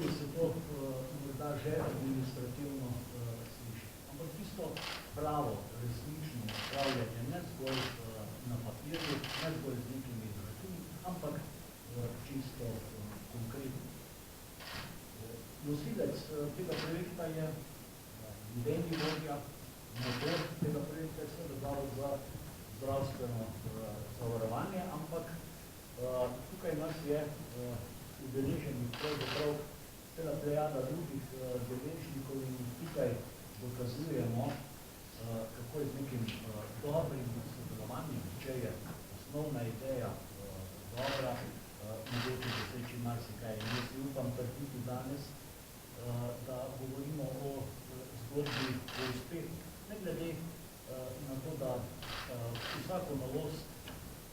Kogarkoli se to morda že administrativno sliši. Ampak tisto pravo, resnično upravljanje, ne zgolj na papirju, ne zgolj z nekimi izračuni, ampak čisto konkretno. Nosilec tega projekta je idejni vodja, motor tega projekta je seveda Zavod za zdravstveno zavarovanje, ampak tukaj nas je udeleženih pravzaprav cela plejada drugih deležnikov in tukaj dokazujemo, kako je z nekim dobrim sodelovanjem, če je osnovna ideja dobra, mogoče doseči marsikaj. In jaz upam trditi danes, da govorimo o zgodbi o uspehu. Ne glede na to, da vsako novost,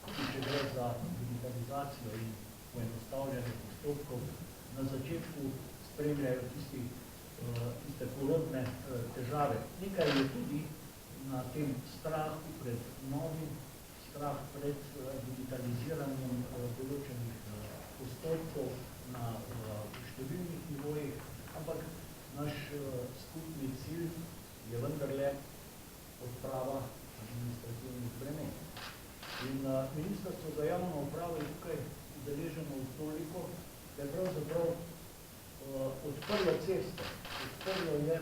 tudi če gre za digitalizacijo in poenostavljanje postopkov, na začetku spremljajo tiste porodne težave. Nekaj je tudi na tem strahu pred novim, strah pred digitaliziranjem določenih postopkov na številnih nivojih, ampak naš skupni cilj je vendarle odprava administrativnih bremen. In Ministrstvo za javno upravo je tukaj udeleženo v toliko, da je pravzaprav odprlo cesto. Odprlo je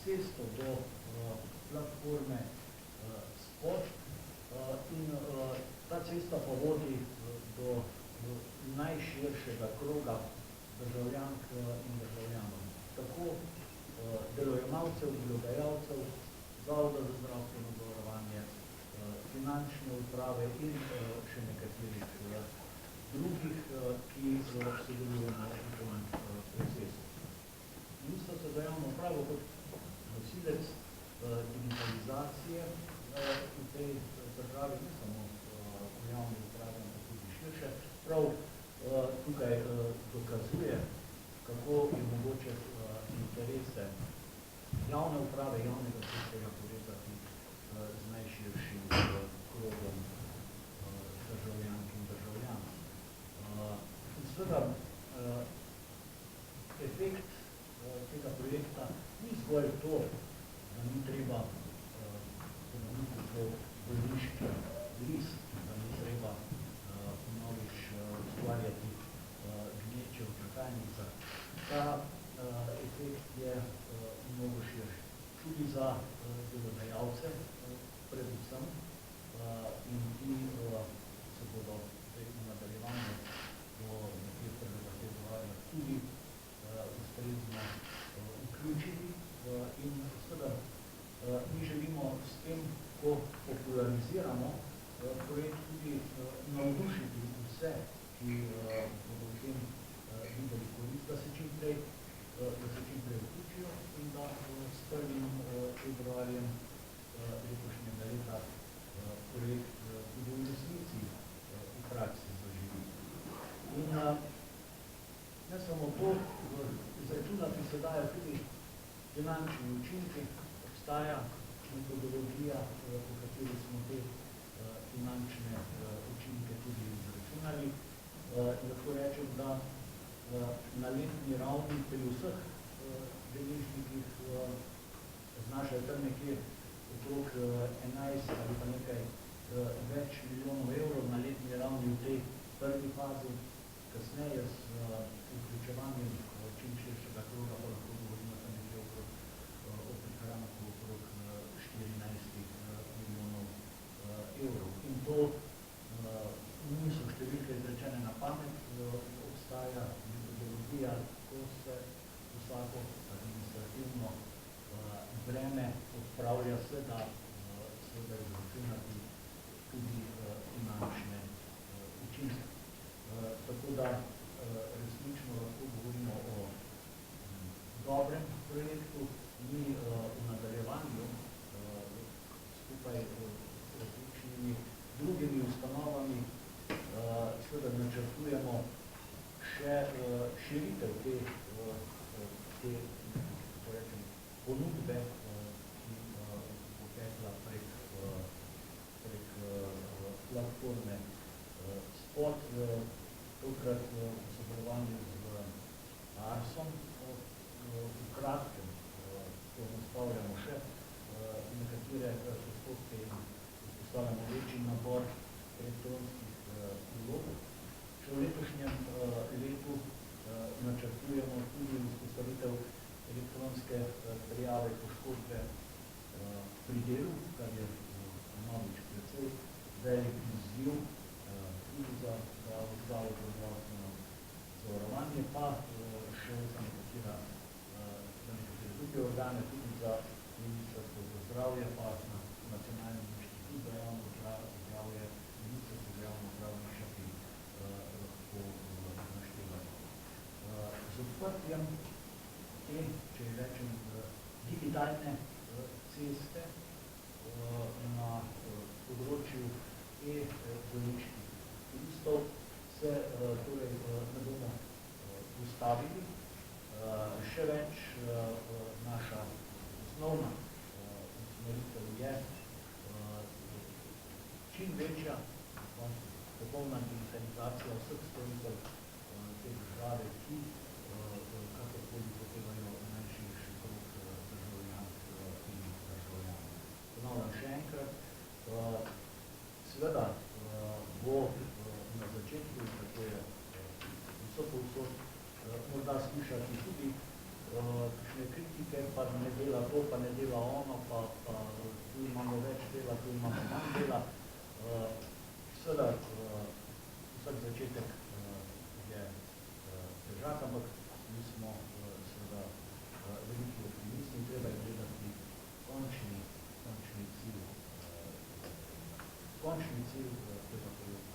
cesto do platforme Spot in ta cesta pa vodi do najširšega kroga državljank in državljanov. Tako delojemalcev, delodajalcev, Zavoda za zdravstveno zavarovanje, finančne uprave in še nekaterih drugih, ki sodelujemo v tem procesu. Ministrstvo za javno upravo kot nosilec digitalizacije v tej državi, ne samo v javni upravi, ampak tudi širše, prav tukaj dokazuje, kako je mogoče interese javne uprave, javnega sektorja povezati z najširšim krogom državljank in državljanov. In seveda, efekt tega projekta ni zgolj to, da ni treba ponoviti po bolniški list, da ni treba ponoviš ustvarjati gneče v čakalnicah. Ta efekt je mnogo širši. Tudi za delodajalce, predvsem, in ti se bodo v nadaljevanju do nekaj februarja tudi ustrezno vključili. In seveda mi želimo s tem, ko populariziramo projekt, tudi navdušiti vse, ki bodo v tem videli korist, da se čim prej vključijo in da s 1. februarjem letošnjega leta projekt tudi v resnici v praksi zaživi. In ne samo to, izračunati se dajo tudi finančni učinki, obstaja metodologija, po kateri smo te finančne učinke tudi izračunali. Lahko rečem, da na letni ravni pri vseh deležnikih znašajo tam nekje okrog 11 ali pa nekaj več milijonov evrov na letni ravni v tej prvi fazi, kasneje s vključevanjem čim širšega kroga, pa lahko govorimo tam nekje okrog prihranku okrog 14 milijonov evrov. In to niso številke izrečene na pamet, obstaja metodologija, ko se vsako administrativno breme odpravlja, se da izračunati tudi finančne učinke. Tako da resnično lahko govorimo o dobrem projektu. Mi v nadaljevanju skupaj s različnimi drugimi ustanovami seveda načrtujemo še širitev te ponudbe, ki bo tekla prek platforme Spot, tokrat v sodelovanju z kazenske prijave poškodbe pri delu, kar je novič precej velik izziv tudi za Zavod za zdravstveno zavarovanje, pa še za nekatere druge organe, tudi za Ministrstvo za zdravje, pa na Nacionalni inštitut za javno zdravje, Ministrstvo za javno zdravje še bi lahko naštevali. Z odprtjem te, če rečem, digitalne ceste na področju e-bolniških turistov se torej ne bomo ustavili. Še več, naša osnovna usmeritev je čim večja popolna digitalizacija vseh storitev te države, ki kakorkoli potevajo najširši krog državljank in državljanov. Ponavljam še enkrat, seveda bo na začetku, tako je vsepovsod, morda slišati tudi kakšne kritike, pa ne dela to, pa ne dela ono, pa tu imamo več dela, tu imamo manj dela. Seveda, vsak začetek je težak, ampak mi smo seveda veliki optimisti in treba je gledati končni cilj tega projekta.